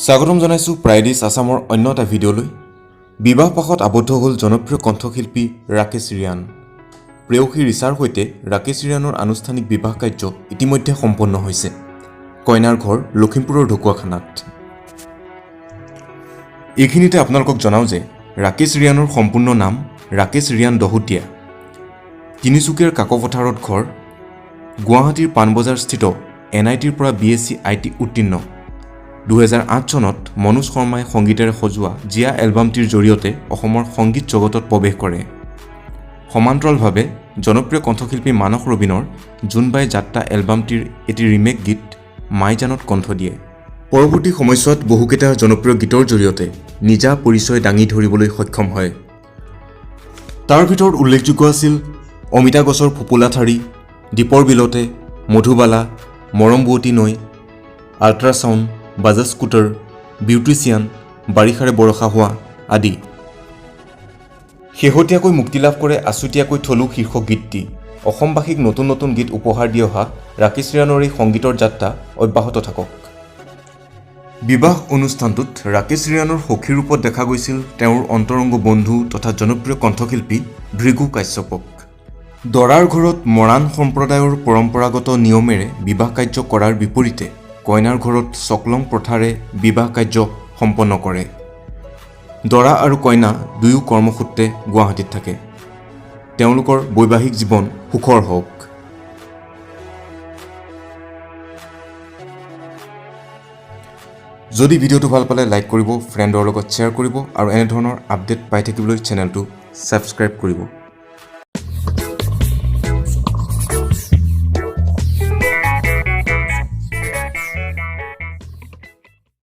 স্বাগতম জানাইছো প্ৰাইডিছ আসামৰ অন্য এটা ভিডিঅ'লৈ। বিবাহ পাশত আবদ্ধ হ'ল জনপ্ৰিয় কণ্ঠশিল্পী ৰাকেশ ৰিয়ান। প্ৰেয়সী ৰিছাৰ সৈতে ৰাকেশ ৰিয়ানৰ আনুষ্ঠানিক বিবাহ কাৰ্য ইতিমধ্যে সম্পন্ন হৈছে। কইনাৰ ঘৰ লখিমপুৰৰ ঢকুৱাখানাত। এইখিনিতে আপোনালোকক জনাওঁ যে ৰাকেশ ৰিয়ানৰ সম্পূৰ্ণ নাম ৰাকেশ ৰিয়ান দহোটীয়া। তিনিচুকীয়াৰ কাকপথাৰত ঘৰ। গুৱাহাটীৰ পাণবজাৰস্থিত NITৰ পৰা BSc IT উত্তীৰ্ণ। 2008 চনত মনোজ শৰ্মাই সংগীতেৰে সজোৱা জিয়া এলবামটিৰ জৰিয়তে অসমৰ সংগীত জগতত প্ৰৱেশ কৰে। সমান্তৰালভাৱে জনপ্ৰিয় কণ্ঠশিল্পী মানস ৰবীনৰ জোনবাই যাত্ৰা এলবামটিৰ এটি ৰিমেক গীত মাইজানত কণ্ঠ দিয়ে। পৰৱৰ্তী সময়ছোৱাত বহুকেইটা জনপ্ৰিয় গীতৰ জৰিয়তে নিজা পৰিচয় দাঙি ধৰিবলৈ সক্ষম হয়। তাৰ ভিতৰত উল্লেখযোগ্য আছিল অমিতা গছৰ ফুপুলা ঠাৰি, দীপৰ বিলতে, মধুবালা, মৰম বুৱতী নৈ, আল্ট্ৰাছাউণ্ড, বাজাজ স্কুটাৰ, বিউটিচিয়ান, বাৰিষাৰে বৰষা হোৱা আদি। শেহতীয়াকৈ মুক্তিলাভ কৰে আছুতীয়াকৈ থলো শীৰ্ষক গীতটি। অসমবাসীক নতুন নতুন গীত উপহাৰ দি অহা ৰাকেশ ৰিয়ানৰ এই সংগীতৰ যাত্ৰা অব্যাহত থাকক। বিবাহ অনুষ্ঠানটোত ৰাকেশ ৰিয়ানৰ সখী ৰূপত দেখা গৈছিল তেওঁৰ অন্তৰংগ বন্ধু তথা জনপ্ৰিয় কণ্ঠশিল্পী ভৃগু কাশ্যপক। দৰাৰ ঘৰত মৰাণ সম্প্ৰদায়ৰ পৰম্পৰাগত নিয়মেৰে বিবাহ কাৰ্য কৰাৰ বিপৰীতে কইনাৰ ঘৰত চকলং প্ৰথাৰে বিবাহ কাৰ্য সম্পন্ন কৰে। দৰা আৰু কইনা দুয়ো কৰ্মসূত্ৰে গুৱাহাটীত থাকে। তেওঁলোকৰ বৈবাহিক জীৱন সুখৰ হওক। যদি ভিডিঅ'টো ভাল পালে লাইক কৰিব, ফ্ৰেণ্ডৰ লগত শ্বেয়াৰ কৰিব আৰু এনেধৰণৰ আপডেট পাই থাকিবলৈ চেনেলটো ছাবস্ক্ৰাইব কৰিব।